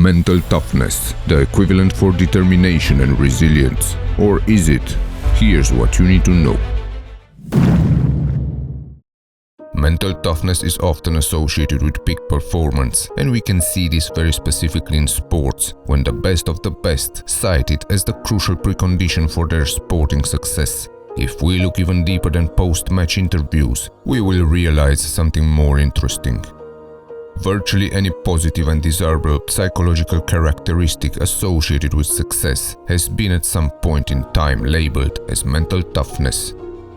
mental toughness the equivalent for determination and resilience? Or is it? Here's what you need to know. Mental toughness is often associated with peak performance, and we can see this very specifically in sports, when the best of the best cite it as the crucial precondition for their sporting success. If we look even deeper than post-match interviews, we will realize something more interesting. Virtually any positive and desirable psychological characteristic associated with success has been at some point in time labeled as mental toughness.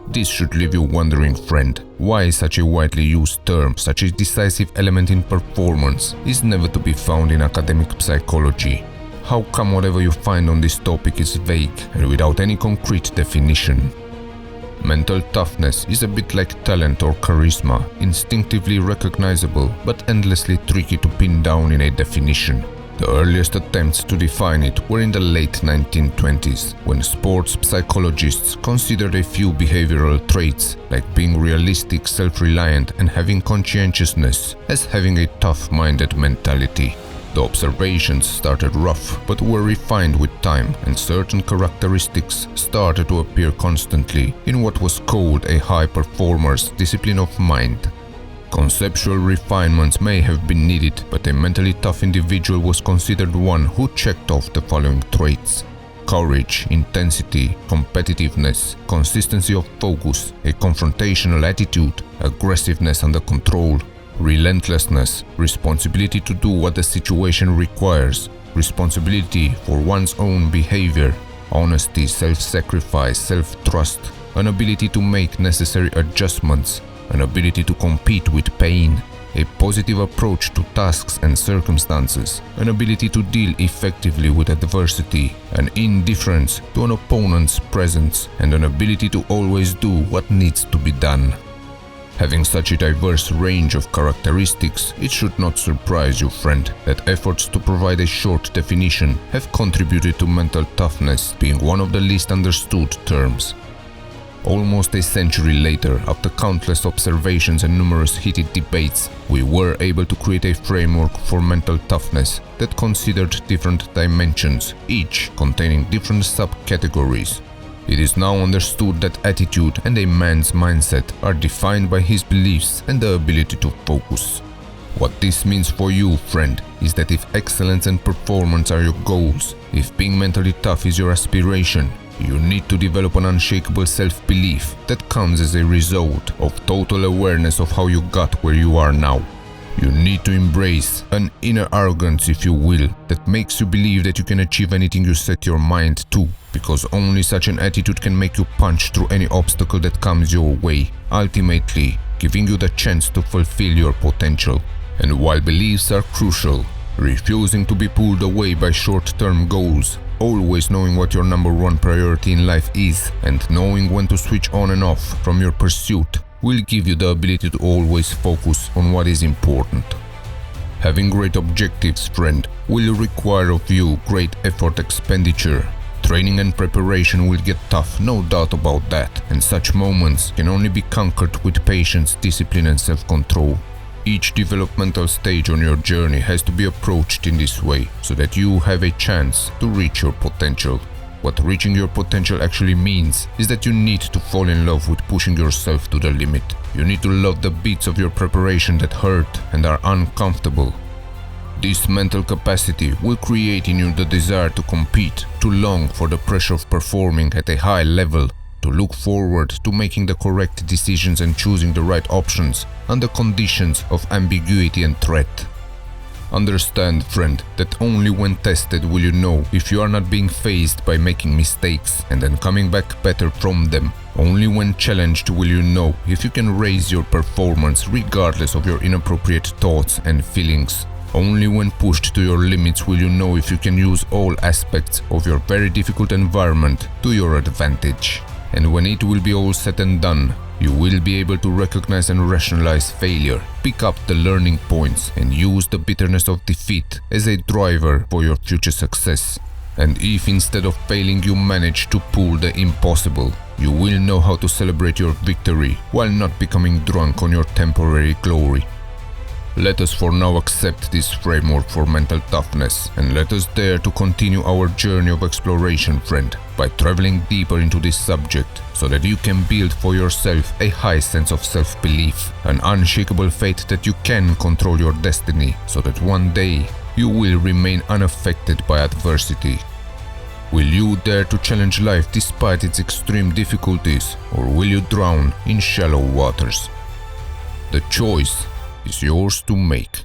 This should leave you wondering, friend, why such a widely used term, such a decisive element in performance, is never to be found in academic psychology. How come whatever you find on this topic is vague and without any concrete definition? Mental toughness is a bit like talent or charisma, instinctively recognizable but endlessly tricky to pin down in a definition. The earliest attempts to define it were in the late 1920s, when sports psychologists considered a few behavioral traits, like being realistic, self-reliant, and having conscientiousness, as having a tough-minded mentality. The observations started rough, but were refined with time, and certain characteristics started to appear constantly in what was called a high performer's discipline of mind. Conceptual refinements may have been needed, but a mentally tough individual was considered one who checked off the following traits: courage, intensity, competitiveness, consistency of focus, a confrontational attitude, aggressiveness under control, relentlessness, responsibility to do what the situation requires, responsibility for one's own behavior, honesty, self-sacrifice, self-trust, an ability to make necessary adjustments, an ability to compete with pain, a positive approach to tasks and circumstances, an ability to deal effectively with adversity, an indifference to an opponent's presence, and an ability to always do what needs to be done. Having such a diverse range of characteristics, it should not surprise you, friend, that efforts to provide a short definition have contributed to mental toughness being one of the least understood terms. Almost a century later, after countless observations and numerous heated debates, we were able to create a framework for mental toughness that considered different dimensions, each containing different subcategories. It is now understood that attitude and a man's mindset are defined by his beliefs and the ability to focus. What this means for you, friend, is that if excellence and performance are your goals, if being mentally tough is your aspiration, you need to develop an unshakable self-belief that comes as a result of total awareness of how you got where you are now. You need to embrace an inner arrogance, if you will, that makes you believe that you can achieve anything you set your mind to, because only such an attitude can make you punch through any obstacle that comes your way, ultimately giving you the chance to fulfill your potential. And while beliefs are crucial, refusing to be pulled away by short-term goals, always knowing what your number one priority in life is, and knowing when to switch on and off from your pursuit will give you the ability to always focus on what is important. Having great objectives, friend, will require of you great effort expenditure. Training and preparation will get tough, no doubt about that, and such moments can only be conquered with patience, discipline, and self-control. Each developmental stage on your journey has to be approached in this way, so that you have a chance to reach your potential. What reaching your potential actually means is that you need to fall in love with pushing yourself to the limit. You need to love the beats of your preparation that hurt and are uncomfortable. This mental capacity will create in you the desire to compete, to long for the pressure of performing at a high level, to look forward to making the correct decisions and choosing the right options under conditions of ambiguity and threat. Understand, friend, that only when tested will you know if you are not being fazed by making mistakes and then coming back better from them. Only when challenged will you know if you can raise your performance regardless of your inappropriate thoughts and feelings. Only when pushed to your limits will you know if you can use all aspects of your very difficult environment to your advantage. And when it will be all said and done, you will be able to recognize and rationalize failure, pick up the learning points, and use the bitterness of defeat as a driver for your future success. And if instead of failing you manage to pull the impossible, you will know how to celebrate your victory while not becoming drunk on your temporary glory. Let us for now accept this framework for mental toughness, and let us dare to continue our journey of exploration, friend, by traveling deeper into this subject, so that you can build for yourself a high sense of self-belief, an unshakable faith that you can control your destiny, so that one day you will remain unaffected by adversity. Will you dare to challenge life despite its extreme difficulties, or will you drown in shallow waters? The choice is yours to make.